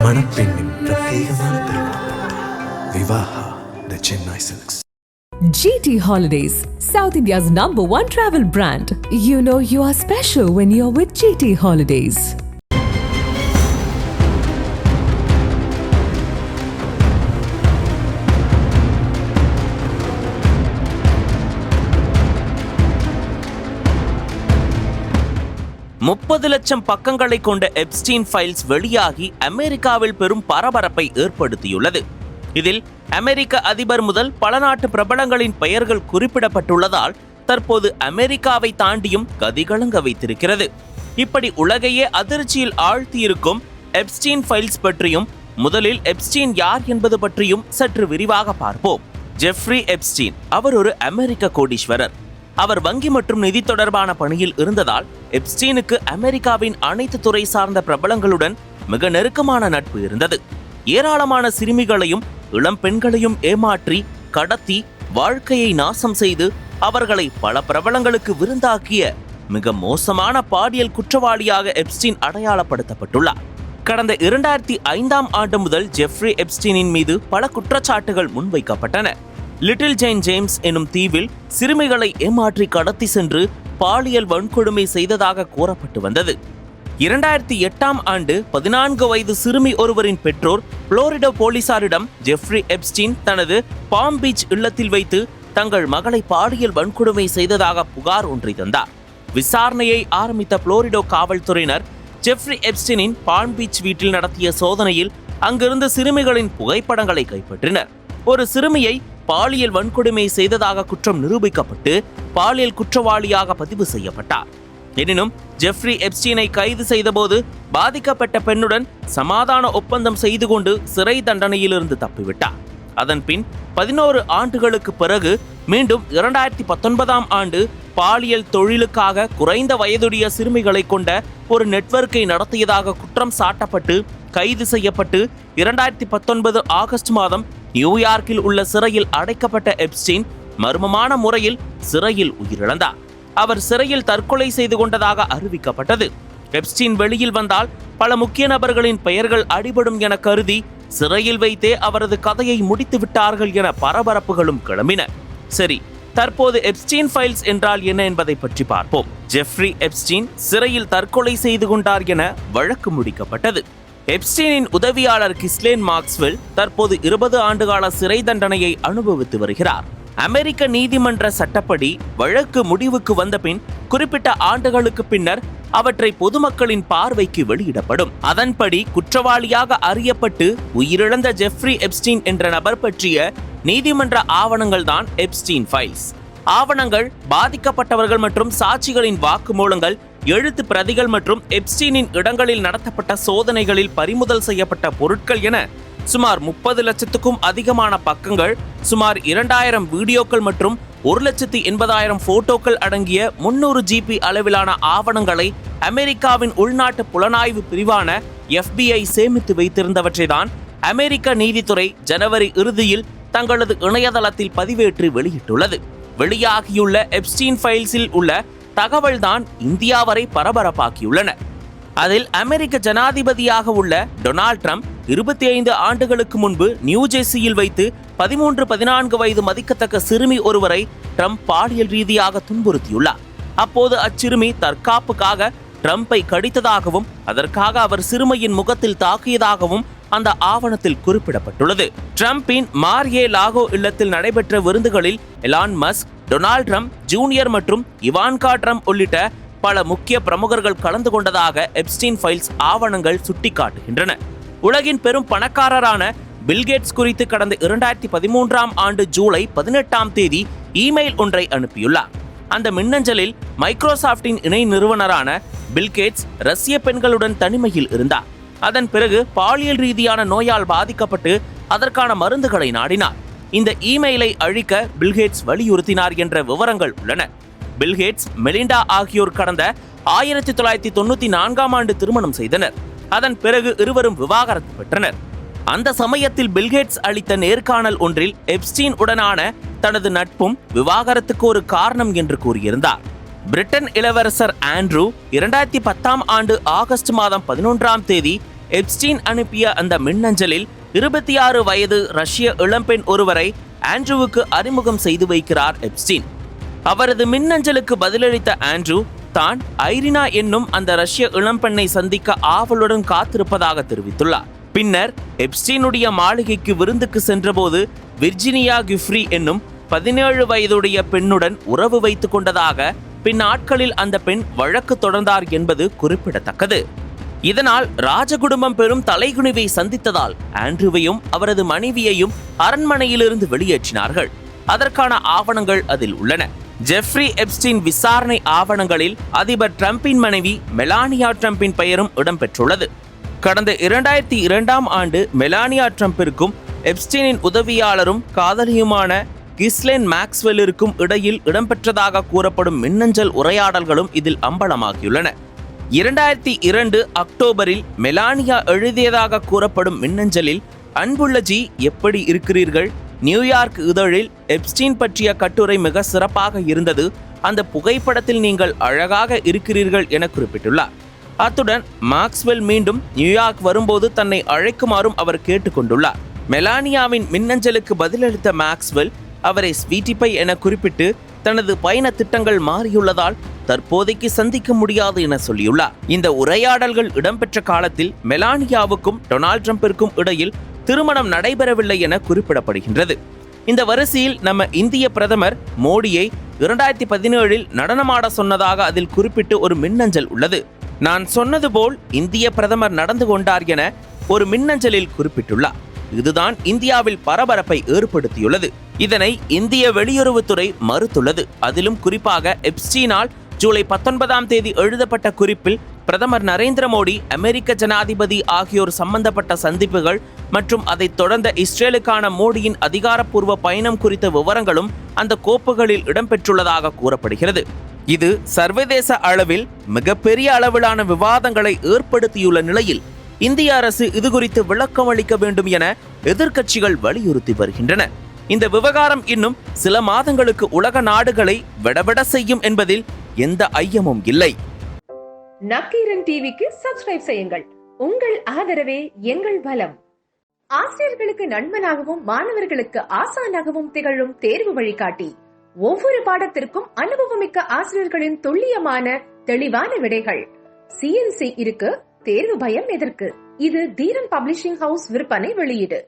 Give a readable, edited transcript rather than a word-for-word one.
மணப்பெண்ணின் பிரத்யேகமான திருமணம் Vivaha the Chennai silks. GT Holidays, South India's #1 travel brand. You know you are special when you're with GT Holidays. முப்பது லட்சம் பக்கங்களை கொண்ட எப்ஸ்டீன் ஃபைல்ஸ் வெளியாகி அமெரிக்காவில் பெரும் பரபரப்பை ஏற்படுத்தியுள்ளது. இதில் அமெரிக்க அதிபர் முதல் பல நாட்டு பிரபலங்களின் பெயர்கள் குறிப்பிடப்பட்டுள்ளதால் தற்போது அமெரிக்காவை தாண்டியும் கதிகலங்க வைத்திருக்கிறது. இப்படி உலகையே அதிர்ச்சியில் ஆழ்த்தியிருக்கும் எப்ஸ்டீன் ஃபைல்ஸ் பற்றியும் முதலில் எப்ஸ்டீன் யார் என்பது பற்றியும் சற்று விரிவாக பார்ப்போம். ஜெஃப்ரி எப்ஸ்டீன் அவர் ஒரு அமெரிக்க கோடீஸ்வரர். அவர் வங்கி மற்றும் நிதி தொடர்பான பணியில் இருந்ததால் எப்ஸ்டீனுக்கு அமெரிக்காவின் அனைத்து துறை சார்ந்த பிரபலங்களுடன் மிக நெருக்கமான நட்பு இருந்தது. ஏராளமான சிறுமிகளையும் இளம் பெண்களையும் ஏமாற்றி கடத்தி வாழ்க்கையை நாசம் செய்து அவர்களை பல பிரபலங்களுக்கு விருந்தாக்கிய மிக மோசமான பாலியல் குற்றவாளியாக எப்ஸ்டீன் அடையாளப்படுத்தப்பட்டுள்ளார். கடந்த 2005ஆம் ஆண்டு முதல் ஜெஃப்ரி எப்ஸ்டீனின் மீது பல குற்றச்சாட்டுகள் முன்வைக்கப்பட்டன. லிட்டில் ஜெயின் ஜேம்ஸ் எனும் தீவில் சிறுமிகளை ஏமாற்றி கடத்தி சென்று பாலியல் வன்கொடுமை செய்ததாக கூறப்பட்டு வந்தது. 2008ஆம் ஆண்டு 14 வயது சிறுமி ஒருவரின் பெற்றோர் புளோரிடா போலீசாரிடம் ஜெஃப்ரி எப்ஸ்டீன் தனது பாம் பீச் இல்லத்தில் வைத்து தங்கள் மகளை பாலியல் வன்கொடுமை செய்ததாக புகார் ஒன்றை தந்தார். விசாரணையை ஆரம்பித்த புளோரிடா காவல்துறையினர் ஜெஃப்ரி எப்ஸ்டீனின் பாம் பீச் வீட்டில் நடத்திய சோதனையில் அங்கிருந்த சிறுமிகளின் புகைப்படங்களை கைப்பற்றினர். ஒரு சிறுமியை பாலியல் வன்கொடுமை செய்ததாக குற்றம் நிரூபிக்கப்பட்டு பாலியல் குற்றவாளியாக பதிவு செய்யப்பட்டார். எனினும் ஜெஃப்ரி எப்ஸ்டீனை கைது செய்தபோது பாதிக்கப்பட்ட பெண்ணுடன் சமாதான ஒப்பந்தம் செய்து கொண்டு சிறை தண்டனையிலிருந்து தப்பிவிட்டார். அதன் பின் 11 ஆண்டுகளுக்கு பிறகு மீண்டும் 2019ஆம் ஆண்டு பாலியல் தொழிலுக்காக குறைந்த வயதுடைய சிறுமிகளை கொண்ட ஒரு நெட்வொர்க்கை நடத்தியதாக குற்றம் சாட்டப்பட்டு கைது செய்யப்பட்டு 2019 ஆகஸ்ட் மாதம் நியூயார்க்கில் உள்ள சிறையில் அடைக்கப்பட்ட எப்ஸ்டீன் மர்மமான முறையில் சிறையில் உயிரிழந்தார். அவர் சிறையில் தற்கொலை செய்து கொண்டதாக அறிவிக்கப்பட்டது. எப்ஸ்டீன் வெளியில் வந்தால் பல முக்கிய நபர்களின் பெயர்கள் அடிபடும் என கருதி சிறையில் வைத்தே அவரது கதையை முடித்து விட்டார்கள் என பரபரப்புகளும் கிளம்பின. சரி, தற்போது எப்ஸ்டீன் ஃபைல்ஸ் என்றால் என்ன என்பதை பற்றி பார்ப்போம். ஜெஃப்ரி எப்ஸ்டீன் சிறையில் தற்கொலை செய்து கொண்டார் என வழக்கு முடிக்கப்பட்டது. எப்ஸ்டீனின் உதவியாளர் கிஸ்லேன் மாக்ஸ்வெல் தற்போது 20 ஆண்டுகால சிறை தண்டனையை அனுபவித்து வருகிறார். அமெரிக்க நீதிமன்ற சட்டப்படி வழக்கு முடிவுக்கு வந்த பின் குறிப்பிட்ட ஆண்டுகளுக்கு பின்னர் அவற்றை பொதுமக்களின் பார்வைக்கு வெளியிடப்படும். அதன்படி குற்றவாளியாக அறியப்பட்டு உயிரிழந்த ஜெஃப்ரி எப்ஸ்டீன் என்ற நபர் பற்றிய நீதிமன்ற ஆவணங்கள் தான் எப்ஸ்டீன் ஃபைல்ஸ். ஆவணங்கள் பாதிக்கப்பட்டவர்கள் மற்றும் சாட்சிகளின் வாக்குமூலங்கள், எழுத்து பிரதிகள் மற்றும் எப்ஸ்டீனின் இடங்களில் நடத்தப்பட்ட சோதனைகளில் பறிமுதல் செய்யப்பட்ட பொருட்கள் என சுமார் 30 லட்சத்துக்கும் அதிகமான பக்கங்கள், சுமார் 2000 வீடியோக்கள் மற்றும் 1,80,000 போட்டோக்கள் அடங்கிய 300 GB அளவிலான ஆவணங்களை அமெரிக்காவின் உள்நாட்டு புலனாய்வு பிரிவான FBI சேமித்து வைத்திருந்தவற்றை தான் அமெரிக்க நீதித்துறை ஜனவரி இறுதியில் தங்களது இணையதளத்தில் பதிவேற்றி வெளியிட்டுள்ளது. வெளியாகியுள்ள எப்ஸ்டீன் ஃபைல்ஸில் உள்ள தகவல் தான் இந்தியா வரை பரபரப்பாக்கியுள்ளன. அதில் அமெரிக்க ஜனாதிபதியாக உள்ள டொனால்ட் ட்ரம்ப் 25 ஆண்டுகளுக்கு முன்பு நியூ ஜெர்சியில் வைத்து 13-14 வயது மதிக்கத்தக்க சிறுமி ஒருவரை ட்ரம்ப் பாலியல் ரீதியாக துன்புறுத்தியுள்ளார். அப்போது அச்சிறுமி தற்காப்புக்காக ட்ரம்பை கடித்ததாகவும் அதற்காக அவர் சிறுமியின் முகத்தில் தாக்கியதாகவும் அந்த ஆவணத்தில் குறிப்பிடப்பட்டுள்ளது. ட்ரம்பின் மார்யே லாகோ இல்லத்தில் நடைபெற்ற விருந்துகளில் Elon Musk, Donald Trump junior மற்றும் இவான்கா ட்ரம்ப் உள்ளிட்ட பல முக்கிய பிரமுகர்கள் கலந்து கொண்டதாக எப்ஸ்டீன் ஃபைல்ஸ் ஆவணங்கள் சுட்டிக்காட்டுகின்றன. உலகின் பெரும் பணக்காரரான பில்கேட்ஸ் குறித்து கடந்த 2013ஆம் ஆண்டு ஜூலை 18ஆம் தேதி இமெயில் ஒன்றை அனுப்பியுள்ளார். அந்த மின்னஞ்சலில் மைக்ரோசாப்டின் இணை நிறுவனரான பில்கேட்ஸ் ரஷ்ய பெண்களுடன் தனிமையில் இருந்தார். அதன் பிறகு பாலியல் ரீதியான நோயால் பாதிக்கப்பட்டு அதற்கான மருந்துகளை நாடினார். இந்த இமெயிலை அழிக்க பில்கேட்ஸ் வலியுறுத்தினார் என்ற விவரங்கள் உள்ளன. பில்கேட்ஸ், மெலிண்டா ஆகியோர் கடந்த 1994ஆம் ஆண்டு திருமணம் செய்தனர். அதன் பிறகு இருவரும் விவாகரத்து பெற்றனர். அந்த சமயத்தில் பில்கேட்ஸ் அளித்த நேர்காணல் ஒன்றில் எப்ஸ்டீன் உடனான தனது நட்பும் விவாகரத்துக்கு ஒரு காரணம் என்று கூறியிருந்தார். பிரிட்டன் இளவரசர் ஆண்ட்ரூ 2010ஆம் ஆண்டு ஆகஸ்ட் மாதம் 11ஆம் தேதி எப்ஸ்டீன் அனுப்பிய அந்த மின்னஞ்சலில் 26 வயது ரஷ்ய இளம்பெண் ஒருவரை ஆண்ட்ரூவுக்கு அறிமுகம் செய்து வைக்கிறார் எப்ஸ்டீன். அவரது மின்னஞ்சலுக்கு பதிலளித்த ஆண்ட்ரூ தான் ஐரினா என்னும் அந்த ரஷ்ய இளம்பெண்ணை சந்திக்க ஆவலுடன் காத்திருப்பதாக தெரிவித்துள்ளார். பின்னர் எப்ஸ்டீனுடைய மாளிகைக்கு விருந்துக்கு சென்றபோது விர்ஜினியா கிஃப்ரி என்னும் 17 வயதுடைய பெண்ணுடன் உறவு வைத்துக் கொண்டதாக பின்னாட்களில் அந்த பெண் வழக்கு தொடர்ந்தார் என்பது குறிப்பிடத்தக்கது. இதனால் ராஜகுடும்பம் பெரும் தலைகுனிவை சந்தித்ததால் ஆண்ட்ரூவையும் அவரது மனைவியையும் அரண்மனையிலிருந்து வெளியேற்றினார்கள். அதற்கான ஆவணங்கள் அதில் உள்ளன. ஜெஃப்ரி எப்ஸ்டீன் விசாரணை ஆவணங்களில் அதிபர் டிரம்பின் மனைவி மெலானியா டிரம்பின் பெயரும் இடம்பெற்றுள்ளது. கடந்த 2002ஆம் ஆண்டு மெலானியா டிரம்பிற்கும் எப்ஸ்டீனின் உதவியாளரும் காதலியுமான கிஸ்லேன் மேக்ஸ்வெல்லிற்கும் இடையில் இடம்பெற்றதாக கூறப்படும் மின்னஞ்சல் உரையாடல்களும் இதில் அம்பலமாகியுள்ளன. 2002 அக்டோபரில் மெலானியா எழுதியதாக கூறப்படும் மின்னஞ்சலில், அன்புள்ள ஜி, எப்படி இருக்கிறீர்கள்? நியூயார்க் இதழில் எப்ஸ்டீன் பற்றிய கட்டுரை மிக சிறப்பாக இருந்தது. அந்த புகைப்படத்தில் நீங்கள் அழகாக இருக்கிறீர்கள் என குறிப்பிட்டுள்ளார். அத்துடன் மேக்ஸ்வெல் மீண்டும் நியூயார்க் வரும்போது தன்னை அழைக்குமாறும் அவர் கேட்டுக்கொண்டுள்ளார். மெலானியாவின் மின்னஞ்சலுக்கு பதிலளித்த மேக்ஸ்வெல் அவரை ஸ்வீட்டிப்பை என குறிப்பிட்டு தனது பயண திட்டங்கள் மாறியுள்ளதால் தற்போதைக்கு சந்திக்க முடியாது என சொல்லியுள்ளார். இந்த உரையாடல்கள் இடம்பெற்ற காலத்தில் மெலானியாவுக்கும் டொனால்ட் ட்ரம்பிற்கும் இடையில் திருமணம் நடைபெறவில்லை என குறிப்பிடப்படுகின்றது. இந்த வரிசையில் நம்ம இந்திய பிரதமர் மோடியை 2017 நடனமாட சொன்னதாக அதில் குறிப்பிட்டு ஒரு மின்னஞ்சல் உள்ளது. நான் சொன்னது போல் இந்திய பிரதமர் நடந்து கொண்டார் என ஒரு மின்னஞ்சலில் குறிப்பிட்டுள்ளார். இதுதான் இந்தியாவில் பரபரப்பை ஏற்படுத்தியுள்ளது. இதனை இந்திய வெளியுறவுத்துறை மறுத்துள்ளது. அதிலும் குறிப்பாக எப்ஸ்டீனால் ஜூலை 19ஆம் தேதி எழுதப்பட்ட குறிப்பில் பிரதமர் நரேந்திர மோடி, அமெரிக்க ஜனாதிபதி ஆகியோர் சம்பந்தப்பட்ட சந்திப்புகள் மற்றும் அதைத் தொடர்ந்த இஸ்ரேலுக்கான மோடியின் அதிகாரப்பூர்வ பயணம் குறித்த விவரங்களும் அந்த கோப்புகளில் இடம்பெற்றுள்ளதாக கூறப்படுகிறது. இது சர்வதேச அளவில் மிகப்பெரிய அளவிலான விவாதங்களை ஏற்படுத்தியுள்ள நிலையில் இந்திய அரசு இது குறித்து விளக்கம் அளிக்க வேண்டும் என எதிர்க்கட்சிகள் வலியுறுத்தி வருகின்றன. இந்த விவகாரம் இன்னும் சில மாதங்களுக்கு உலக நாடுகளை விடவிட செய்யும் என்பதில் எந்த ஐயமும் இல்லை. நக்கீரன் டிவிக்கு சப்ஸ்கிரைப் செய்யுங்கள். உங்கள் ஆதரவே எங்கள் பலம். ஆசிரியர்களுக்கு நண்பனாகவும் மாணவர்களுக்கு ஆசானாகவும் திகழும் தேர்வு வழிகாட்டி. ஒவ்வொரு பாடத்திற்கும் அனுபவமிக்க ஆசிரியர்களின் துல்லியமான தெளிவான விடைகள். CNC இருக்கு, தேர்வு பயம் எதற்கு? இது தீரன் பப்ளிஷிங் ஹவுஸ் விற்பனை வெளியீடு.